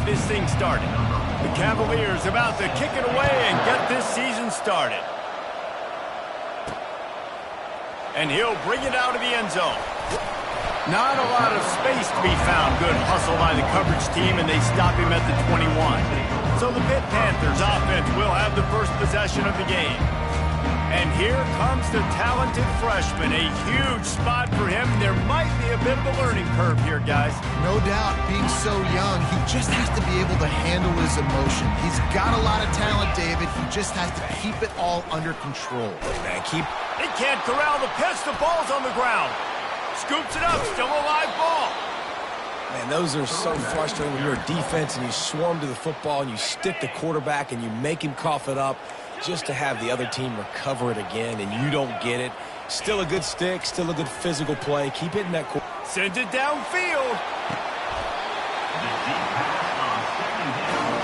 this thing started. The Cavaliers about to kick it away and get this season started. And he'll bring it out of the end zone. Not a lot of space to be found. Good hustle by the coverage team, and they stop him at the 21. So the Pitt Panthers offense will have the first possession of the game. And here comes the talented freshman. A huge spot for him. There might be a bit of a learning curve here, guys. No doubt, being so young, he just needs to be able to handle his emotion. He's got a lot of talent, David. He just has to keep it all under control. Man, He can't corral the pitch. The ball's on the ground. Scoops it up. Still a live ball. Man, those are so frustrating when you're a defense and you swarm to the football and you stick the quarterback and you make him cough it up just to have the other team recover it again and you don't get it. Still a good stick, still a good physical play. Keep hitting that quarter. Sends it downfield.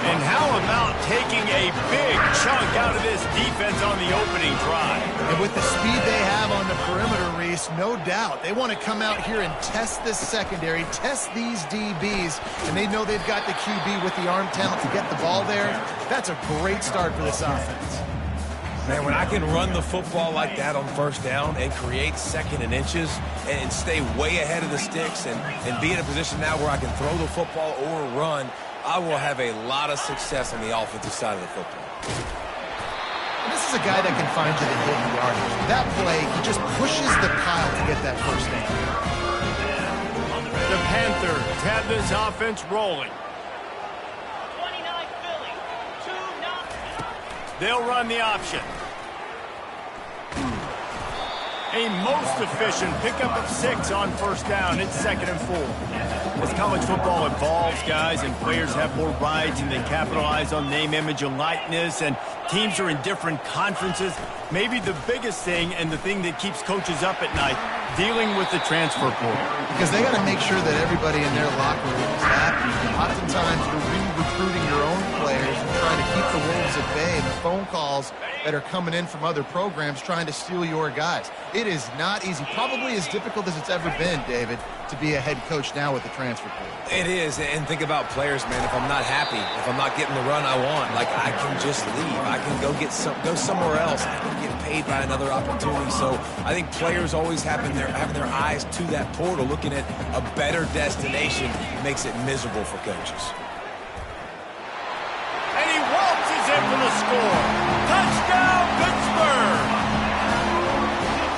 And how about taking a big chunk out of this defense on the opening drive? And with the speed they have on the perimeter, Reese, no doubt, they want to come out here and test this secondary, test these DBs, and they know they've got the QB with the arm talent to get the ball there. That's a great start for this offense. Man, when I can run the football like that on first down and create second and inches and stay way ahead of the sticks and be in a position now where I can throw the football or run, I will have a lot of success on the offensive side of the football. And this is a guy that can find you the hidden yardage. That play, he just pushes the pile to get that first down. The Panthers have this offense rolling. 29 Philly, 2-0. They'll run the option. A most efficient pickup of 6 on first down. It's 2nd and 4. As college football evolves, guys, and players have more rights and they capitalize on name, image, and likeness, and teams are in different conferences, maybe the biggest thing and the thing that keeps coaches up at night, dealing with the transfer portal. Because they got to make sure that everybody in their locker room is happy. Oftentimes, you're re-recruiting your own players and trying to keep the wolves at bay. The phone calls that are coming in from other programs trying to steal your guys. It is not easy. Probably as difficult as it's ever been, David, to be a head coach now with the transfer portal. It is, and think about players, man. If I'm not happy, if I'm not getting the run I want, like I can just leave. I can go somewhere else. I can get paid by another opportunity. So I think players always having their eyes to that portal, looking at a better destination, makes it miserable for coaches. And he waltzes in for the score. Touchdown, Pittsburgh!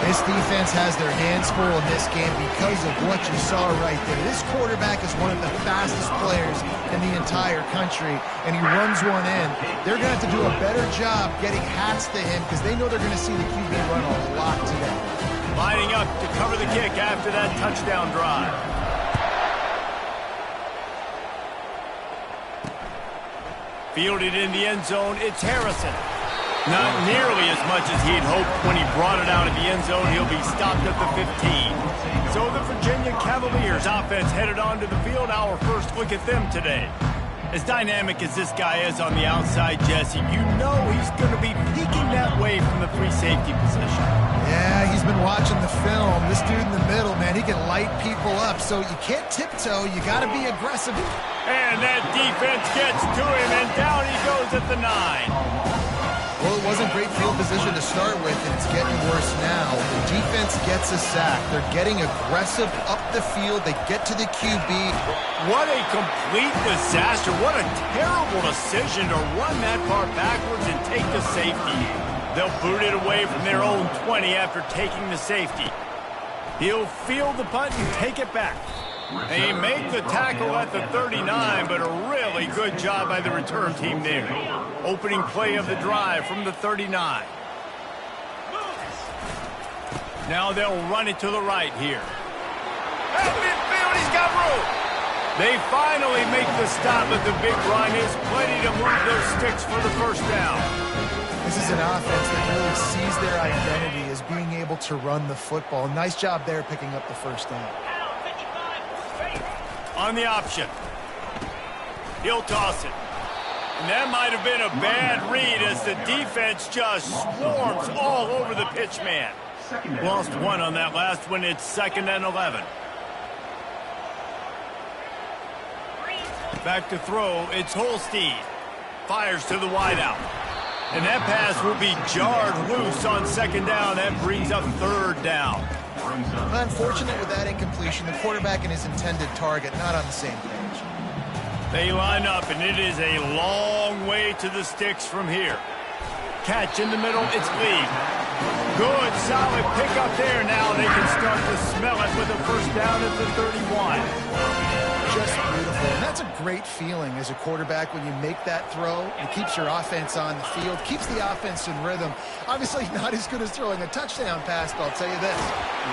This defense has their hands full in this game because of what you saw right there. This quarterback is one of the fastest players in the entire country, and he runs one in. They're going to have to do a better job getting hats to him because they know they're going to see the QB run a lot today. Lining up to cover the kick after that touchdown drive. Fielded in the end zone, it's Harrison. Not nearly as much as he'd hoped when he brought it out of the end zone. He'll be stopped at the 15. So the Virginia Cavaliers offense headed onto the field. Our first look at them today. As dynamic as this guy is on the outside, Jesse, you know he's going to be peeking that way from the free safety position. Yeah, he's been watching the film. This dude in the middle, man, he can light people up. So you can't tiptoe. You got to be aggressive. And that defense gets to him, and down he goes at the 9. Well, it wasn't great field position to start with, and it's getting worse now. The defense gets a sack. They're getting aggressive up the field. They get to the QB. What a complete disaster. What a terrible decision to run that far backwards and take the safety. They'll boot it away from their own 20 after taking the safety. He'll field the punt and take it back. They make the tackle at the 39, but a really good job by the return team there. Opening play of the drive from the 39. Now they'll run it to the right here. At midfield, he's got room. They finally make the stop, but the big run is plenty to move those sticks for the first down. This is an offense that really sees their identity as being able to run the football. Nice job there picking up the first down. On the option. He'll toss it. And that might have been a bad read as the defense just swarms all over the pitch man. Lost one on that last one. It's 2nd and 11. Back to throw, it's Holstein. Fires to the wideout. And that pass will be jarred loose on second down. That brings up third down. Unfortunate with that incompletion. The quarterback and his intended target not on the same page. They line up, and it is a long way to the sticks from here. Catch in the middle, it's Lee. Good, solid pickup there. Now they can start to smell it with a first down at the 31. Just beautiful. And that's a great feeling as a quarterback when you make that throw. It keeps your offense on the field, keeps the offense in rhythm. Obviously not as good as throwing a touchdown pass, but I'll tell you this,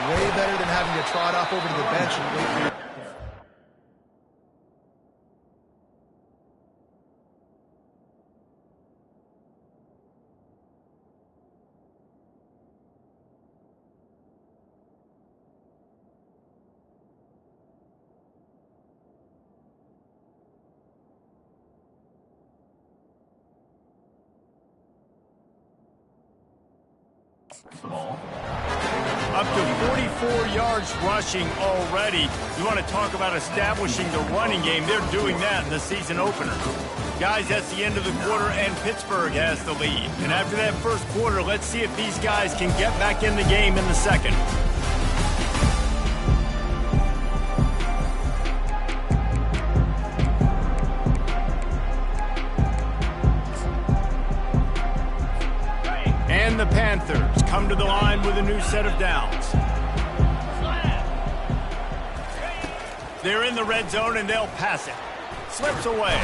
way better than having to trot off over to the bench and wait for your... Up to 44 yards rushing already. You want to talk about establishing the running game. They're doing that in the season opener. Guys, that's the end of the quarter, and Pittsburgh has the lead. And after that first quarter, let's see if these guys can get back in the game in the second. And the Panthers come to the line with a new set of downs. They're in the red zone, and they'll pass it. Slips away.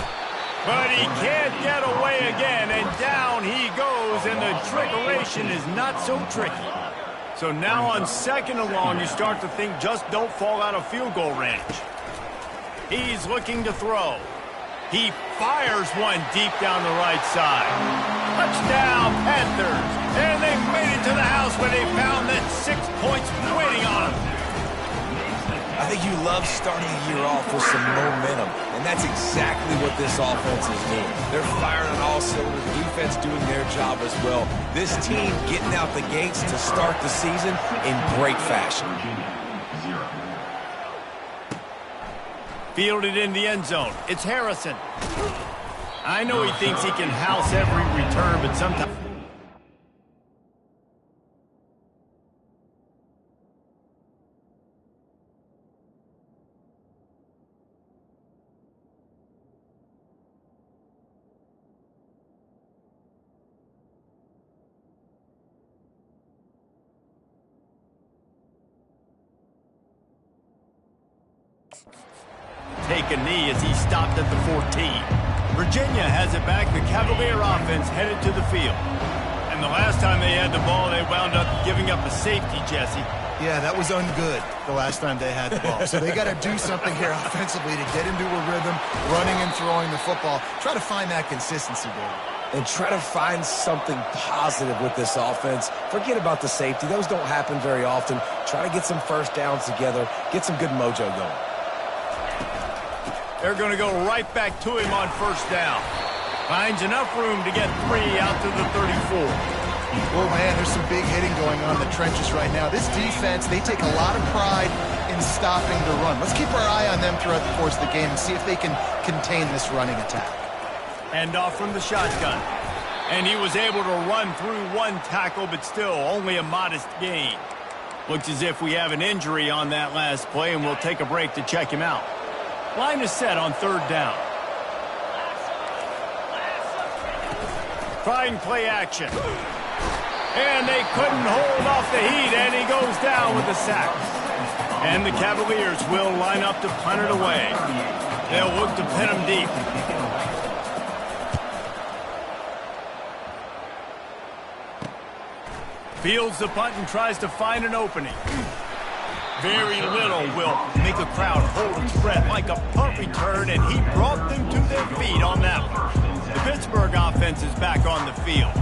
But he can't get away again, and down he goes, and the trickeration is not so tricky. So now on second and long, you start to think just don't fall out of field goal range. He's looking to throw. He fires one deep down the right side. Touchdown, Panthers. And they made it to the house where they found that 6 points waiting on them. I think you love starting the year off with some momentum, and that's exactly what this offense is doing. They're firing on all cylinders, defense doing their job as well. This team getting out the gates to start the season in great fashion. Fielded in the end zone. It's Harrison. I know he thinks he can house every return, but sometimes... take a knee as he stopped at the 14. Virginia has it back. The Cavalier offense headed to the field. And the last time they had the ball, they wound up giving up a safety, Jesse. Yeah, that was ungood the last time they had the ball. So they got to do something here offensively to get into a rhythm, running and throwing the football. Try to find that consistency, David. And try to find something positive with this offense. Forget about the safety. Those don't happen very often. Try to get some first downs together. Get some good mojo going. They're going to go right back to him on first down. Finds enough room to get 3 out to the 34. Oh, man, there's some big hitting going on in the trenches right now. This defense, they take a lot of pride in stopping the run. Let's keep our eye on them throughout the course of the game and see if they can contain this running attack. Hand off from the shotgun. And he was able to run through one tackle, but still only a modest gain. Looks as if we have an injury on that last play, and we'll take a break to check him out. Line is set on third down. Trying play action. And they couldn't hold off the heat, and he goes down with a sack. And the Cavaliers will line up to punt it away. They'll look to pin him deep. Fields the punt and tries to find an opening. Very little will make a crowd hold its breath like a punt return, and he brought them to their feet on that one. The Pittsburgh offense is back on the field.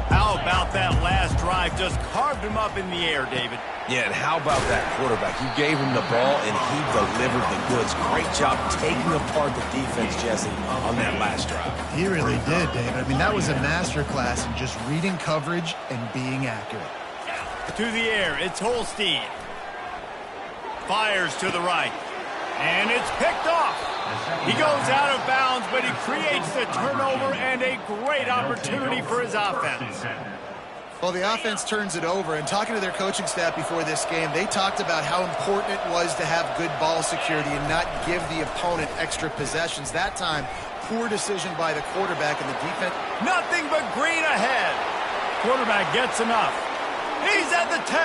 How about that last drive? Just carved him up in the air, David. Yeah, and how about that quarterback? You gave him the ball, and he delivered the goods. Great job taking apart the defense, Jesse, on that last drive. He really did, David. I mean, that was a masterclass in just reading coverage and being accurate. To the air, it's Holstein. Fires to the right. And it's picked off. He goes out of bounds, but he creates the turnover and a great opportunity for his offense. Well, the offense turns it over, and talking to their coaching staff before this game, they talked about how important it was to have good ball security and not give the opponent extra possessions. That time, poor decision by the quarterback, and the defense. Nothing but green ahead. Quarterback gets enough. He's at the 10,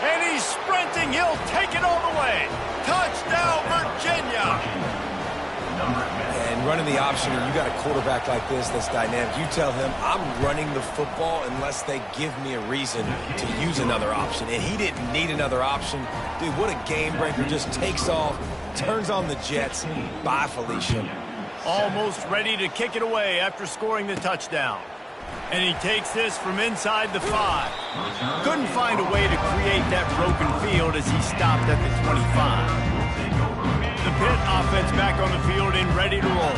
and he's sprinting. He'll take it all the way. Touchdown, Virginia. And running the option, and you got a quarterback like this that's dynamic, you tell him, I'm running the football unless they give me a reason to use another option. And he didn't need another option. Dude, what a game breaker. Just takes off, turns on the Jets. Bye, Felicia. Almost ready to kick it away after scoring the touchdown. And he takes this from inside the 5. Couldn't find a way to create that broken field as he stopped at the 25. The Pitt offense back on the field and ready to roll.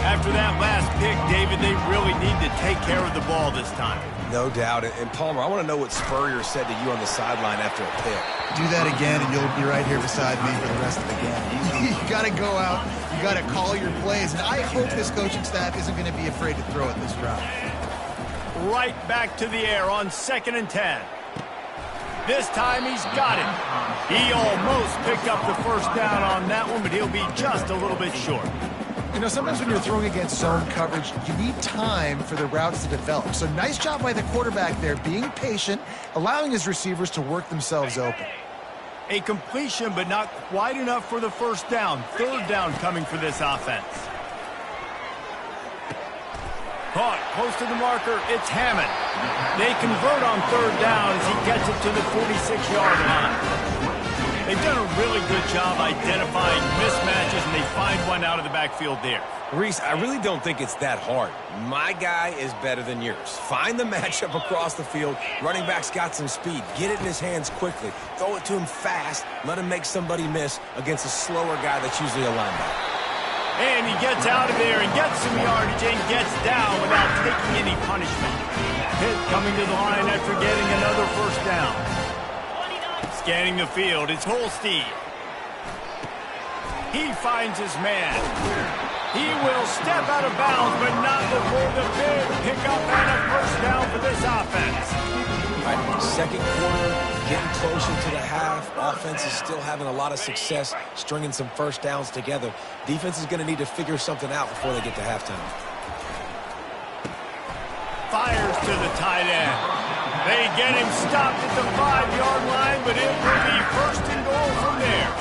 After that last pick, David, they really need to take care of the ball this time. No doubt. And Palmer, I want to know what Spurrier said to you on the sideline after a pick. Do that again, and you'll be right here beside me for the rest of the game. You got to go out. You got to call your plays. And I hope this coaching staff isn't going to be afraid to throw it this drive. Right back to the air on 2nd and 10. This time he's got it. He almost picked up the first down on that one, but he'll be just a little bit short. You know, sometimes when you're throwing against zone coverage, you need time for the routes to develop. So nice job by the quarterback there, being patient, allowing his receivers to work themselves open. A completion, but not quite enough for the first down. 3rd down coming for this offense. Caught close to the marker. It's Hammond. They convert on 3rd down as he gets it to the 46-yard line. They've done a really good job identifying mismatches, and they find one out of the backfield there. Reese, I really don't think it's that hard. My guy is better than yours. Find the matchup across the field. Running back's got some speed. Get it in his hands quickly. Throw it to him fast. Let him make somebody miss against a slower guy that's usually a linebacker. And he gets out of there and gets some yardage and gets down without taking any punishment. Pitt coming to the line after getting another first down. Scanning the field, it's Holstein. He finds his man. He will step out of bounds, but not before the big pickup and a first down for this offense. All right, 2nd quarter, getting closer to the half. Offense is still having a lot of success stringing some first downs together. Defense is going to need to figure something out before they get to halftime. Fires to the tight end. They get him stopped at the 5-yard line, but it will be 1st and goal from there.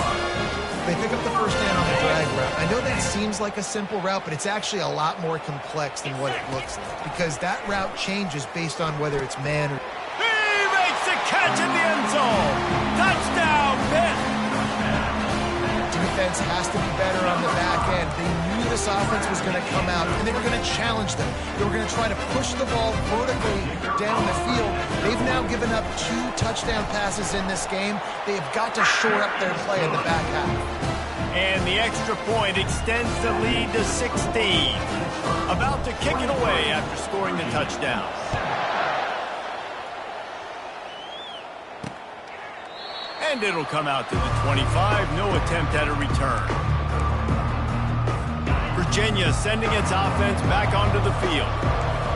They pick up the first down on the drag route. I know that seems like a simple route, but it's actually a lot more complex than what it looks like, because that route changes based on whether it's man or... Catch in the end zone. Touchdown, Pitt. Defense has to be better on the back end. They knew this offense was going to come out, and they were going to challenge them. They were going to try to push the ball vertically down the field. They've now given up 2 touchdown passes in this game. They have got to shore up their play in the back half. And the extra point extends the lead to 16. About to kick it away after scoring the touchdown. And it'll come out to the 25. No attempt at a return. Virginia sending its offense back onto the field.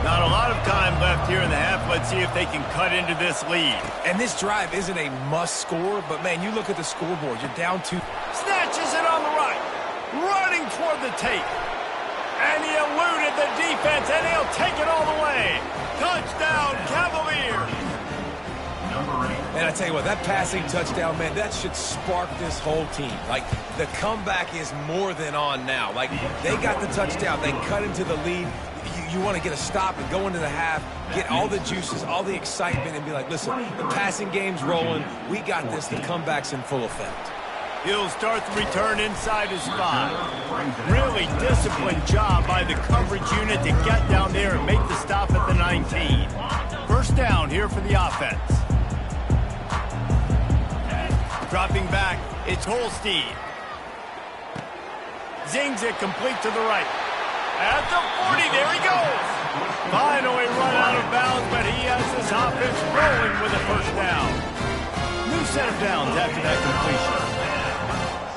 Not a lot of time left here in the half. Let's see if they can cut into this lead. And this drive isn't a must score, but man, you look at the scoreboard. You're down 2. Snatches it on the right. Running toward the tape. And he eluded the defense, and he'll take it all the way. Touchdown, Cavaliers. And I tell you what, that passing touchdown, man, that should spark this whole team. Like, the comeback is more than on now. Like, they got the touchdown. They cut into the lead. You want to get a stop and go into the half, get all the juices, all the excitement, and be like, listen, the passing game's rolling. We got this. The comeback's in full effect. He'll start the return inside his 5. Really disciplined job by the coverage unit to get down there and make the stop at the 19. First down here for the offense. Dropping back, it's Holstein. Zings it complete to the right. At the 40, there he goes. Finally run out of bounds, but he has his offense rolling with a first down. New set of downs after that completion.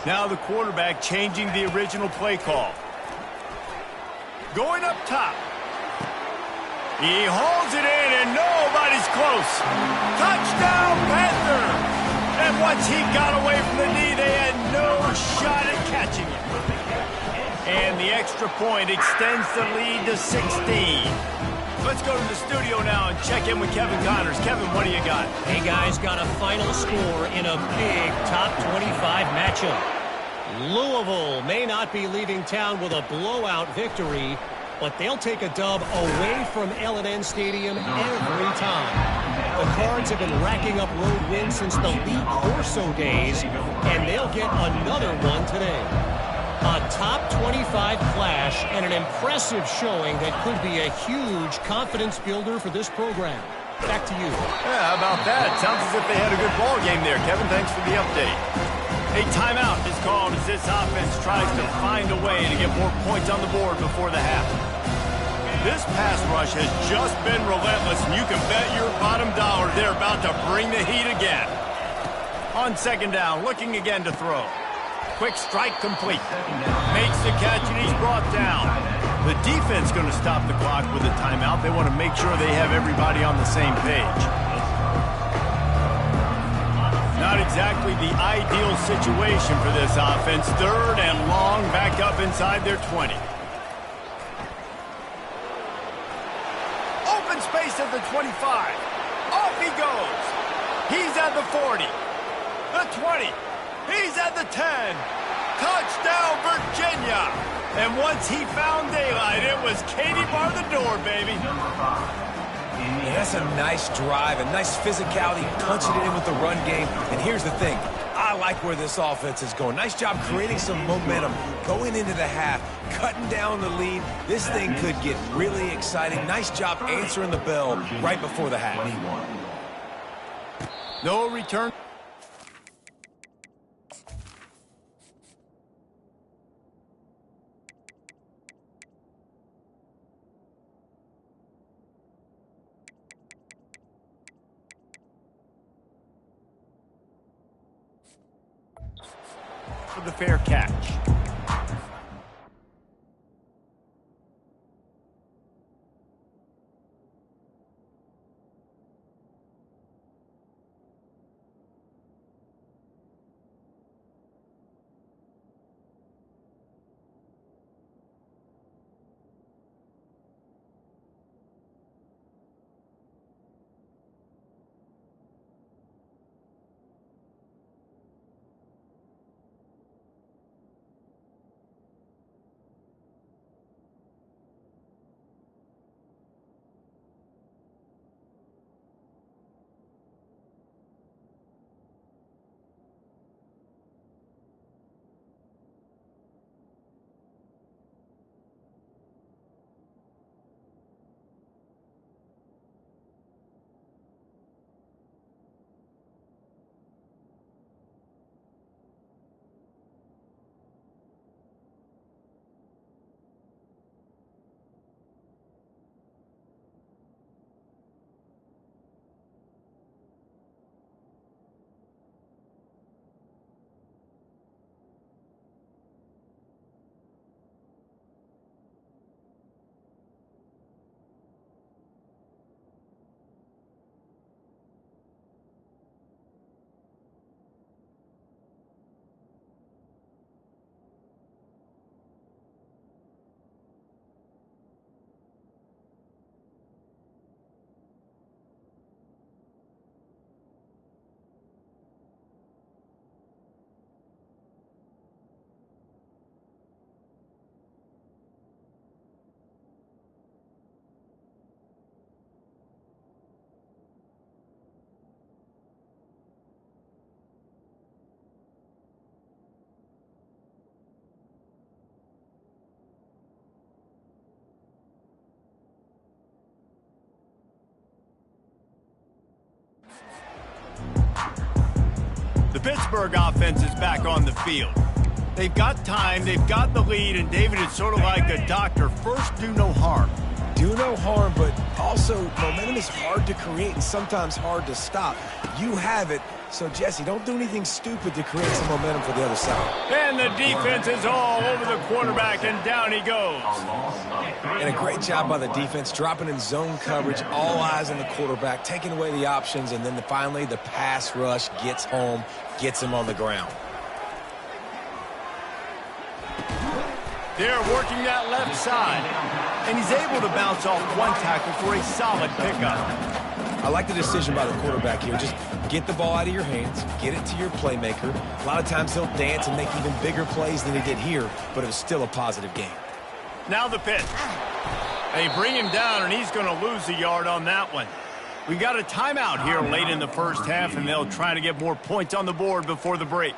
Now the quarterback changing the original play call. Going up top. He holds it in, and nobody's close. Touchdown, Panther! And once he got away from the knee, they had no shot at catching it. And the extra point extends the lead to 16. Let's go to the studio now and check in with Kevin Connors. Kevin, what do you got? Hey, guys, got a final score in a big top 25 matchup. Louisville may not be leaving town with a blowout victory, but they'll take a dub away from L&N Stadium every time. The Cards have been racking up road wins since the Lee Corso days, and they'll get another one today. A top 25 clash and an impressive showing that could be a huge confidence builder for this program. Back to you. Yeah, how about that? Sounds as if they had a good ball game there. Kevin, thanks for the update. A timeout is called as this offense tries to find a way to get more points on the board before the half. This pass rush has just been relentless, and you can bet your bottom dollar they're about to bring the heat again. On second down, looking again to throw. Quick strike complete. Makes the catch, and he's brought down. The defense going to stop the clock with a timeout. They want to make sure they have everybody on the same page. Not exactly the ideal situation for this offense. Third and long, back up inside their 20. Open space at the 25. Off he goes. He's at the 40. The 20. He's at the 10. Touchdown, Virginia. And once he found daylight, it was Katie bar the door, baby. Yeah, that's a nice drive, a nice physicality, punching it in with the run game. And here's the thing. I like where this offense is going. Nice job creating some momentum, going into the half, cutting down the lead. This thing could get really exciting. Nice job answering the bell right before the half. No return. For the fair catch. The Pittsburgh offense is back on the field. They've got time, they've got the lead, and David, it's sort of like a doctor. First, do no harm. Do no harm, but also, momentum is hard to create and sometimes hard to stop. You have it, so Jesse, don't do anything stupid to create some momentum for the other side. And the defense is all over the quarterback, and down he goes. And a great job by the defense, dropping in zone coverage, all eyes on the quarterback, taking away the options, and then finally the pass rush gets home, gets him on the ground. They're working that left side, and he's able to bounce off one tackle for a solid pickup. I like the decision by the quarterback here. Just get the ball out of your hands, get it to your playmaker. A lot of times he'll dance and make even bigger plays than he did here, but it was still a positive game. Now the pitch. They bring him down, and he's going to lose a yard on that one. We got a timeout here late in the first half, and they'll try to get more points on the board before the break.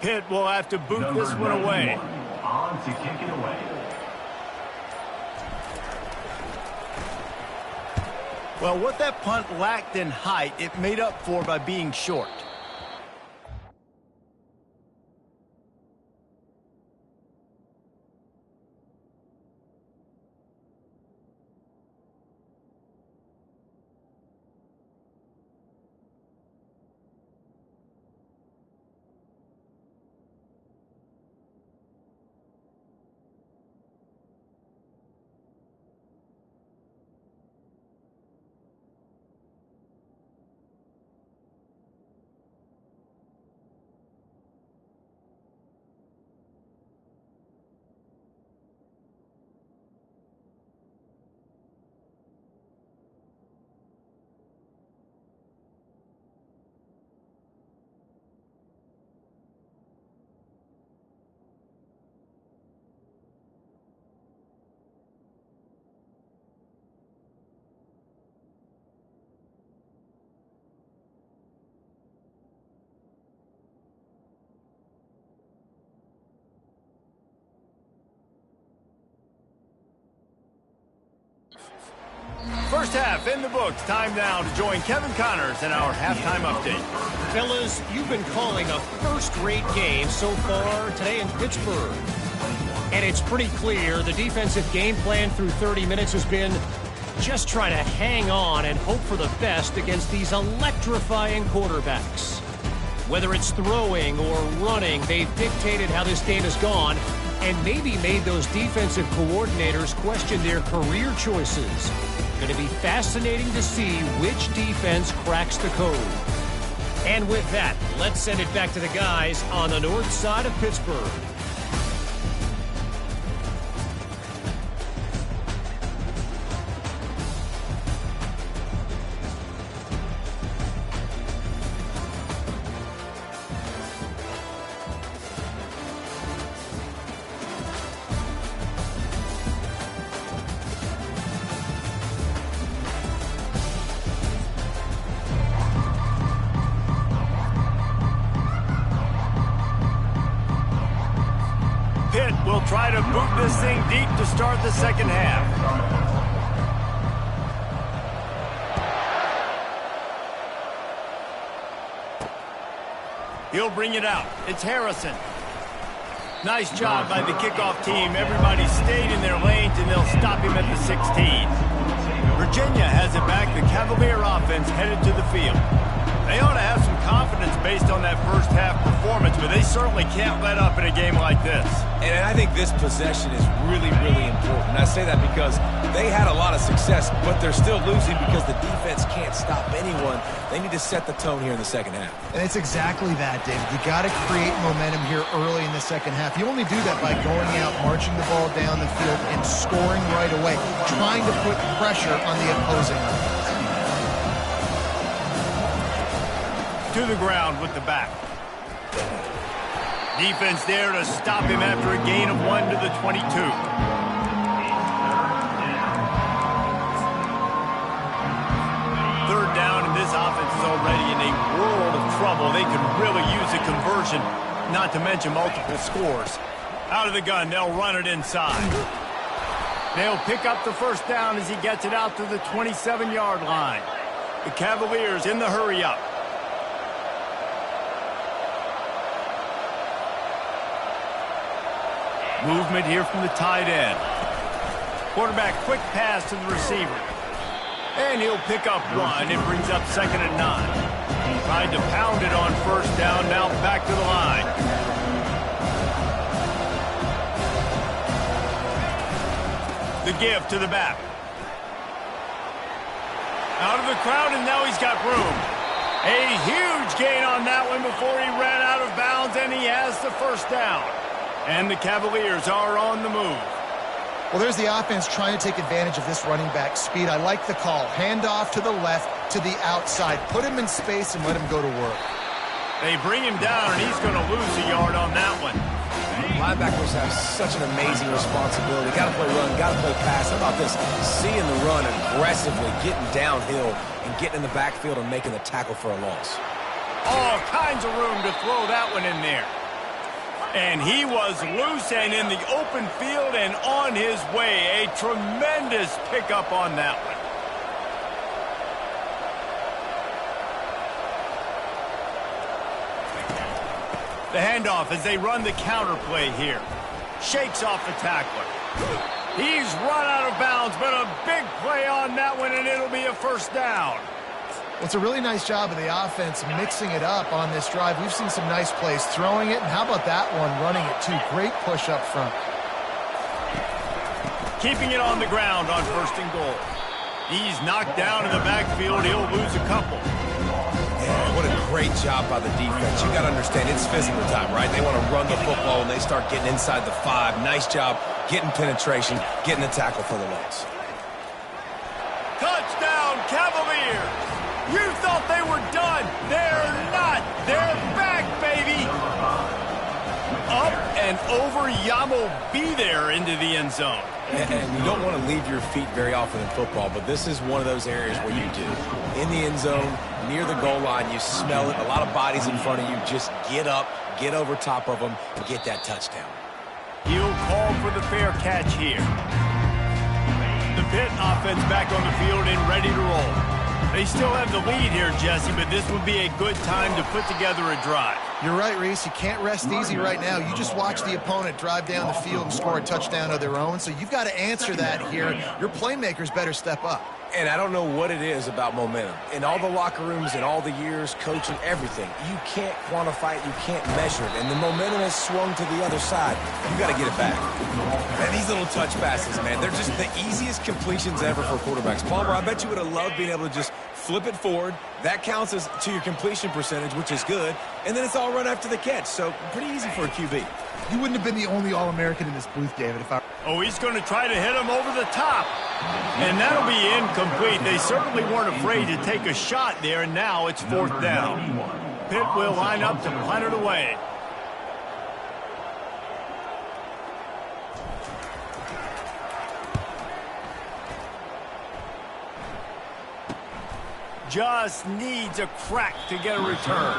Pitt will have to boot this one away. On to kick it away. Well, what that punt lacked in height, it made up for by being short. First half in the books. Time now to join Kevin Connors in our halftime update. Fellas, you've been calling a first-rate game so far today in Pittsburgh. And it's pretty clear the defensive game plan through 30 minutes has been just try to hang on and hope for the best against these electrifying quarterbacks. Whether it's throwing or running, they've dictated how this game has gone and maybe made those defensive coordinators question their career choices. Going to be fascinating to see which defense cracks the code. And with that, let's send it back to the guys on the north side of Pittsburgh. Pitt will try to boot this thing deep to start the second half. He'll bring it out. It's Harrison. Nice job by the kickoff team. Everybody stayed in their lanes, and they'll stop him at the 16. Virginia has it back. The Cavalier offense headed to the field. They ought to have some confidence based on that first half performance, but they certainly can't let up in a game like this. And I think this possession is really, really important. I say that because they had a lot of success, but they're still losing because the defense can't stop anyone. They need to set the tone here in the second half. And it's exactly that, David. You got to create momentum here early in the second half. You only do that by going out, marching the ball down the field, and scoring right away, trying to put pressure on the opposing offense. To the ground with the back. Defense there to stop him after a gain of 1 to the 22. Third down, and this offense is already in a world of trouble. They could really use a conversion, not to mention multiple scores. Out of the gun, they'll run it inside. They'll pick up the first down as he gets it out to the 27-yard line. The Cavaliers in the hurry-up. Movement here from the tight end. Quarterback quick pass to the receiver. And he'll pick up one. It brings up 2nd and 9. Tried to pound it on 1st down. Now back to the line. The give to the back. Out of the crowd, and now he's got room. A huge gain on that one before he ran out of bounds, and he has the 1st down. And the Cavaliers are on the move. Well, there's the offense trying to take advantage of this running back speed. I like the call. Hand off to the left, to the outside. Put him in space and let him go to work. They bring him down, and he's going to lose a yard on that one. Linebackers have such an amazing responsibility. Got to play run, got to play pass. How about this? Seeing the run aggressively, getting downhill, and getting in the backfield and making the tackle for a loss. All kinds of room to throw that one in there. And he was loose and in the open field and on his way. A tremendous pickup on that one. The handoff as they run the counter play here. Shakes off the tackler. He's run out of bounds, but a big play on that one, and it'll be a 1st down. Well, it's a really nice job of the offense mixing it up on this drive. We've seen some nice plays throwing it, and how about that one running it too? Great push up front. Keeping it on the ground on 1st and goal. He's knocked down in the backfield. He'll lose a couple. Yeah, what a great job by the defense. You got to understand, it's physical time, right? They want to run the football, and they start getting inside the 5. Nice job getting penetration, getting a tackle for the loss. Touchdown, Cavaliers! You thought they were done. They're not. They're back, baby. Up and over. Yamo be there into the end zone. And you don't want to leave your feet very often in football, but this is one of those areas where you do. In the end zone, near the goal line, you smell it. A lot of bodies in front of you. Just get up, get over top of them, and get that touchdown. He'll call for the fair catch here. The Pitt offense back on the field and ready to roll. They still have the lead here, Jesse, but this would be a good time to put together a drive. You're right, Reese. You can't rest easy right now. You just watch the opponent drive down the field and score a touchdown of their own, so you've got to answer that here. Your playmakers better step up. And I don't know what it is about momentum. In all the locker rooms, in all the years, coaching, everything, you can't quantify it, you can't measure it. And the momentum has swung to the other side. You got to get it back. Man, these little touch passes, man, they're just the easiest completions ever for quarterbacks. Palmer, I bet you would have loved being able to just flip it forward. That counts as to your completion percentage, which is good. And then it's all run after the catch. So pretty easy for a QB. You wouldn't have been the only All-American in this booth, David, if I... Oh, he's going to try to hit him over the top. And that'll be incomplete. They certainly weren't afraid to take a shot there, and now it's 4th down. Pitt will line up to punt it away. Just needs a crack to get a return.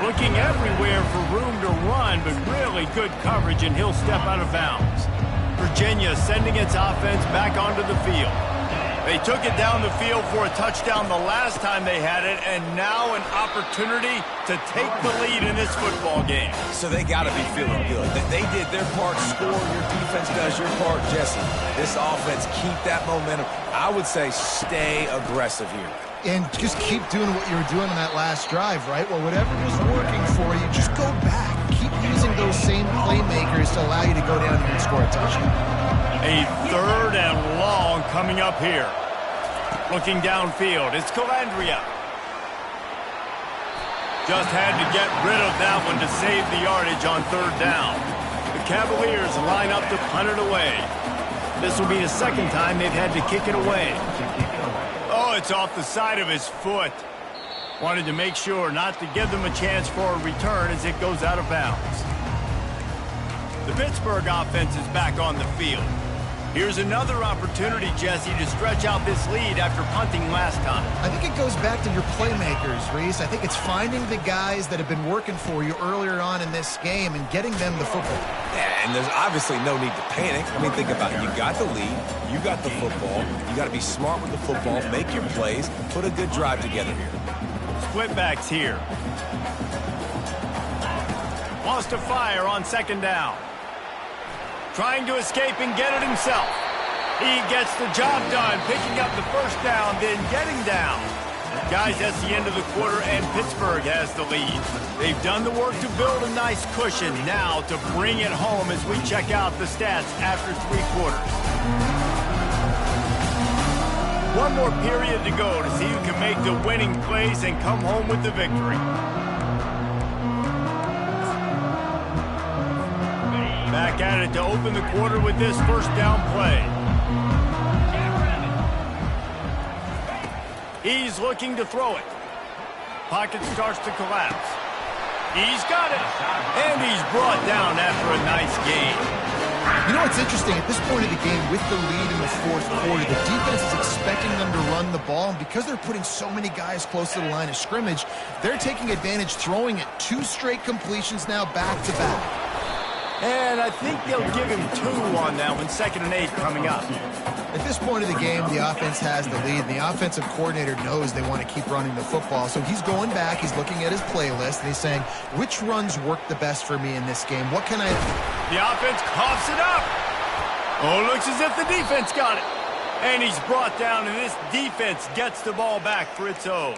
Looking everywhere for room to run, but really good coverage, and he'll step out of bounds. Virginia sending its offense back onto the field. They took it down the field for a touchdown the last time they had it, and now an opportunity to take the lead in this football game. So they got to be feeling good. They did their part, score, your defense does your part, Jesse. This offense, keep that momentum. I would say stay aggressive here. And just keep doing what you were doing on that last drive, right? Well, whatever was working for you, just go back. Keep using those same playmakers to allow you to go down here and score a touchdown. A 3rd and long coming up here. Looking downfield, it's Calandria. Just had to get rid of that one to save the yardage on 3rd down. The Cavaliers line up to punt it away. This will be the 2nd time they've had to kick it away. Oh, it's off the side of his foot. Wanted to make sure not to give them a chance for a return as it goes out of bounds. The Pittsburgh offense is back on the field. Here's another opportunity, Jesse, to stretch out this lead after punting last time. I think it goes back to your playmakers, Reese. I think it's finding the guys that have been working for you earlier on in this game and getting them the football. Yeah, and there's obviously no need to panic. I mean, think about it. You got the lead. You got the football. You got to be smart with the football, make your plays, put a good drive together here. Split backs here. Wants to fire on second down. Trying to escape and get it himself. He gets the job done, picking up the first down, then getting down. Guys, that's the end of the quarter, and Pittsburgh has the lead. They've done the work to build a nice cushion. Now to bring it home as we check out the stats after 3 quarters. One more period to go to see who can make the winning plays and come home with the victory. Back at it to open the quarter with this first down play. He's looking to throw it. Pocket starts to collapse. He's got it. And he's brought down after a nice gain. You know what's interesting? At this point of the game, with the lead in the fourth quarter, the defense is expecting them to run the ball. And because they're putting so many guys close to the line of scrimmage, they're taking advantage, throwing it 2 straight completions now back-to-back. And I think they'll give him 2 on that one, 2nd and 8 coming up. At this point of the game, the offense has the lead, and the offensive coordinator knows they want to keep running the football. So he's going back, he's looking at his playlist, and he's saying, which runs work the best for me in this game? What can I do? The offense coughs it up. Oh, looks as if the defense got it. And he's brought down, and this defense gets the ball back for its own.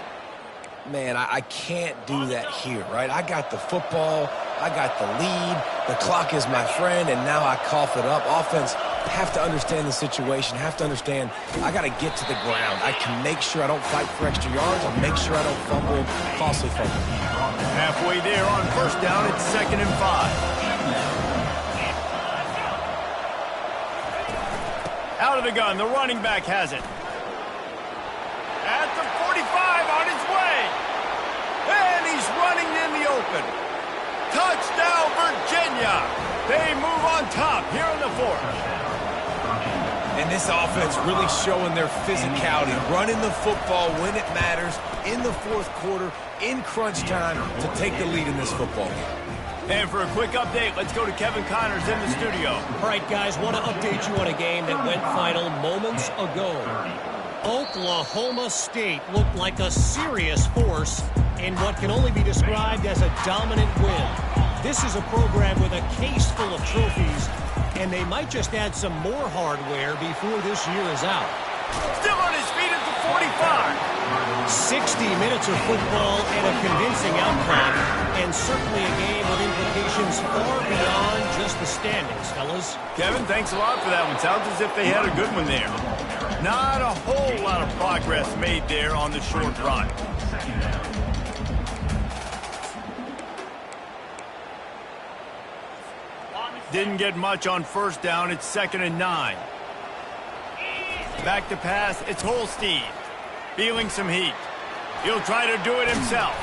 Man, I can't do that here, right? I got the football, I got the lead, the clock is my friend, and now I cough it up. Offense have to understand the situation, have to understand I got to get to the ground. I can make sure I don't fight for extra yards. I'll make sure I don't fumble, costly fumble. Halfway there on first down, it's 2nd and 5. Out of the gun, the running back has it. At the 45, on his way. And he's running in the open. Touchdown, Virginia. They move on top here in the 4th. And this offense really showing their physicality, running the football when it matters, in the 4th quarter, in crunch time, to take the lead in this football game. And for a quick update, let's go to Kevin Connors in the studio. All right, guys, want to update you on a game that went final moments ago. Oklahoma State looked like a serious force in what can only be described as a dominant win. This is a program with a case full of trophies, and they might just add some more hardware before this year is out. Still on his feet at the 45. 60 minutes of football and a convincing outcome, and certainly a game with implications far beyond just the standings, fellas. Kevin, thanks a lot for that one. Sounds as if they had a good one there. Not a whole lot of progress made there on the short run. Didn't get much on first down. It's 2nd and 9. Back to pass. It's Holstein. Feeling some heat. He'll try to do it himself.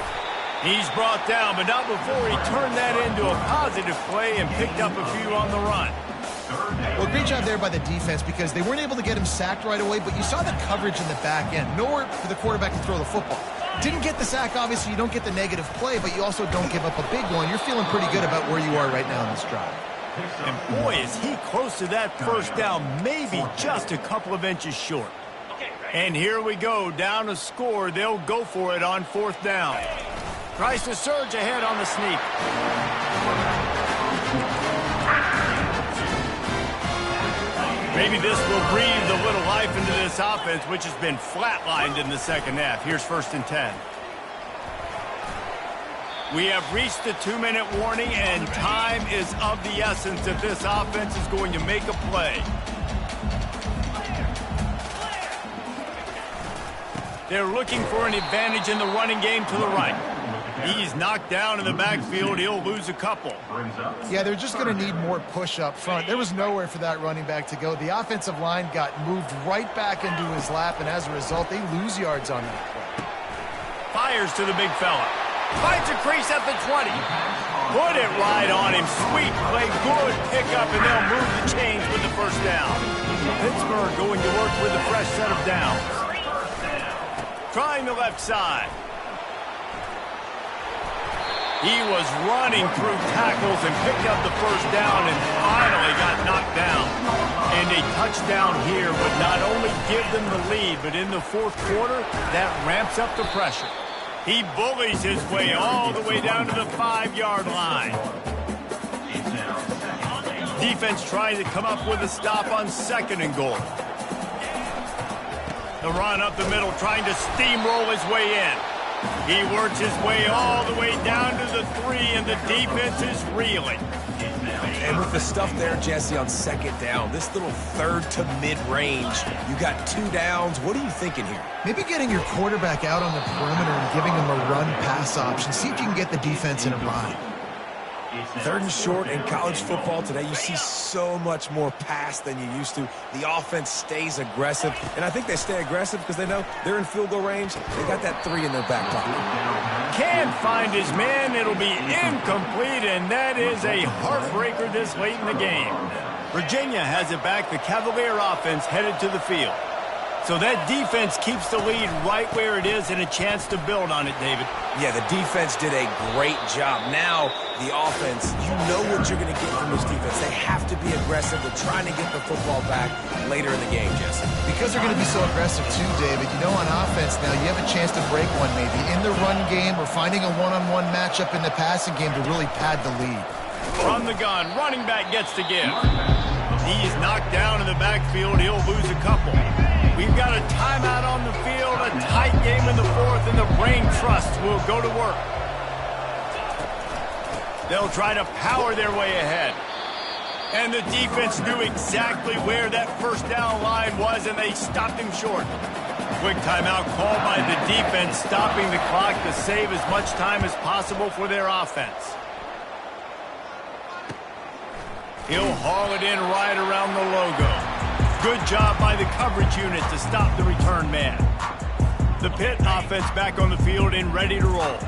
He's brought down, but not before he turned that into a positive play and picked up a few on the run. Well, great job there by the defense because they weren't able to get him sacked right away, but you saw the coverage in the back end. Nowhere for the quarterback to throw the football. Didn't get the sack, obviously. You don't get the negative play, but you also don't give up a big one. You're feeling pretty good about where you are right now in this drive. And boy, is he close to that first down, maybe just a couple of inches short. And here we go, down a score. They'll go for it on 4th down. Tries to surge ahead on the sneak. Maybe this will breathe a little life into this offense, which has been flatlined in the 2nd half. Here's 1st and 10. We have reached the 2-minute warning, and time is of the essence if this offense is going to make a play. They're looking for an advantage in the running game to the right. He's knocked down in the backfield. He'll lose a couple. Yeah, they're just going to need more push up front. There was nowhere for that running back to go. The offensive line got moved right back into his lap, and as a result, they lose yards on that play. Fires to the big fella. Finds a crease at the 20. Put it right on him. Sweet play. Good pickup, and they'll move the chains with the first down. Pittsburgh going to work with a fresh set of downs. Trying the left side. He was running through tackles and picked up the first down and finally got knocked down. And a touchdown here would not only give them the lead, but in the fourth quarter, that ramps up the pressure. He bullies his way all the way down to the 5-yard line. Defense trying to come up with a stop on 2nd and goal. The run up the middle, trying to steamroll his way in. He works his way all the way down to the 3, and the defense is reeling. And with the stuff there, Jesse, on 2nd down, this little 3rd to mid-range, you got 2 downs. What are you thinking here? Maybe getting your quarterback out on the perimeter and giving him a run-pass option. See if you can get the defense in a bind. 3rd and short in college football today, you see so much more pass than you used to. The offense stays aggressive, and I think they stay aggressive because they know they're in field goal range. They got that 3 in their back pocket. Can't find his man. It'll be incomplete, and that is a heartbreaker this late in the game. Virginia has it back. The Cavalier offense headed to the field. So that defense keeps the lead right where it is and a chance to build on it, David. Yeah, the defense did a great job. Now, the offense, you know what you're going to get from this defense. They have to be aggressive. They're trying to get the football back later in the game, Jesse. Because they're going to be so aggressive too, David. You know, on offense now, you have a chance to break one maybe in the run game or finding a one-on-one matchup in the passing game to really pad the lead. From the gun, running back gets the give. He's knocked down in the backfield. He'll lose a couple. We've got a timeout on the field, a tight game in the 4th, and the Brain Trust will go to work. They'll try to power their way ahead. And the defense knew exactly where that first down line was, and they stopped him short. Quick timeout called by the defense, stopping the clock to save as much time as possible for their offense. He'll haul it in right around the logo. Good job by the coverage unit to stop the return man. The Pitt offense back on the field and ready to roll.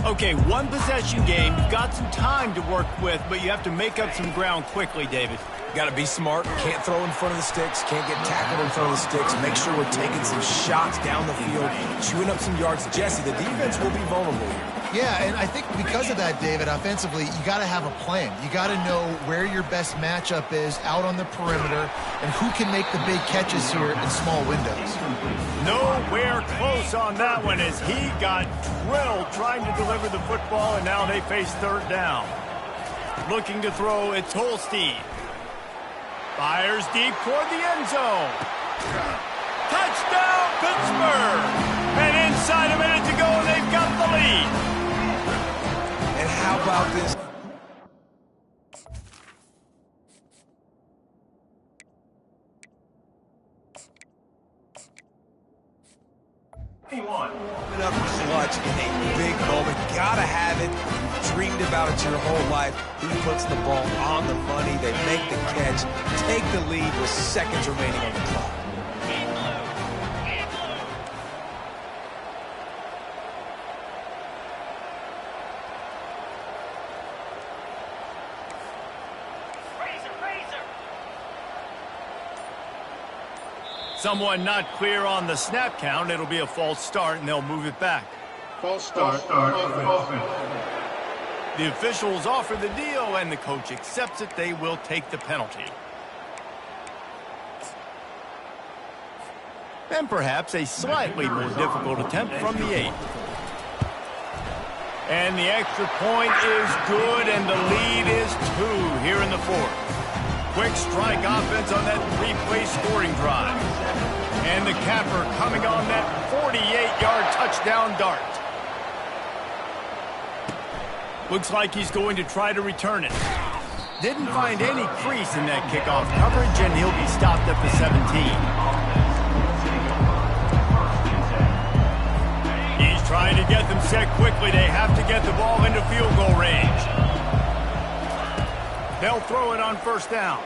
Okay, 1 possession game. You've got some time to work with, but you have to make up some ground quickly, David. Got to be smart. Can't throw in front of the sticks. Can't get tackled in front of the sticks. Make sure we're taking some shots down the field, chewing up some yards. Jesse, the defense will be vulnerable here. Yeah, and I think because of that, David, offensively, you got to have a plan. You got to know where your best matchup is out on the perimeter and who can make the big catches here in small windows. Nowhere close on that one as he got drilled trying to deliver the football, and now they face 3rd down. Looking to throw, it's Holstein. Fires deep toward the end zone. Touchdown, Pittsburgh! And inside a minute to go, and they've got the lead. And how about this? Coming up clutch in a big moment. Gotta have it. You've dreamed about it your whole life. He puts the ball on the money. They make the catch. Take the lead with seconds remaining on the clock. Someone not clear on the snap count. It'll be a false start, and they'll move it back. False start. Offense. The officials offer the deal, and the coach accepts it. They will take the penalty. And perhaps a slightly more difficult attempt from the 8. And the extra point is good, and the lead is 2 here in the 4th. Quick strike offense on that 3-play scoring drive. And the capper coming on that 48-yard touchdown dart. Looks like he's going to try to return it. Didn't find any crease in that kickoff coverage, and he'll be stopped at the 17. He's trying to get them set quickly. They have to get the ball into field goal range. They'll throw it on 1st down.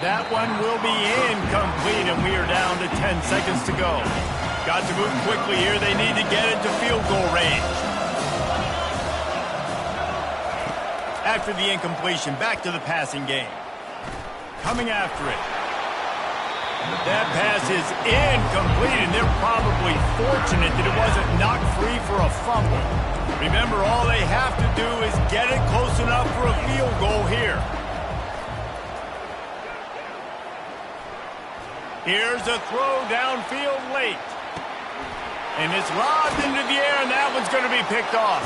That one will be incomplete, and we are down to 10 seconds to go. Got to move quickly here. They need to get it to field goal range. After the incompletion, back to the passing game. coming after it. That pass is incomplete, and they're probably fortunate that it wasn't knocked free for a fumble. Remember, all they have to do is get it close enough for a field goal here. Here's a throw downfield late. And it's lobbed into the air, and that one's going to be picked off.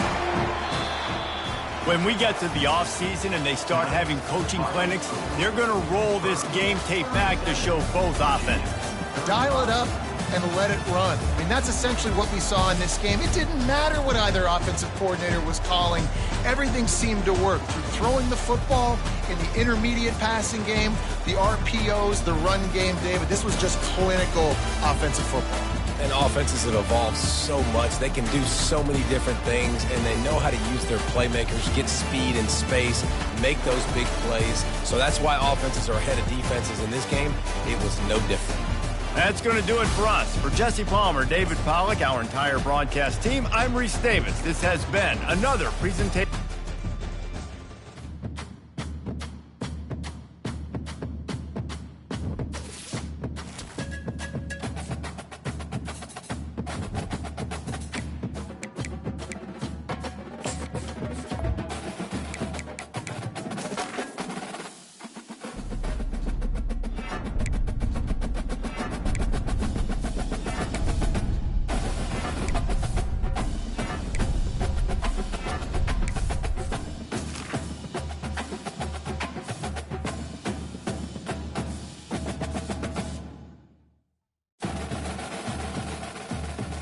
When we get to the offseason and they start having coaching clinics, they're going to roll this game tape back to show both offenses. Dial it up and let it run. I mean, that's essentially what we saw in this game. It didn't matter what either offensive coordinator was calling. Everything seemed to work. Through throwing the football, in the intermediate passing game, the RPOs, the run game, David, this was just clinical offensive football. And offenses have evolved so much. They can do so many different things, and they know how to use their playmakers, get speed and space, make those big plays. So that's why offenses are ahead of defenses in this game. It was no different. That's going to do it for us. For Jesse Palmer, David Pollack, our entire broadcast team, I'm Reese Davis. This has been another presentation.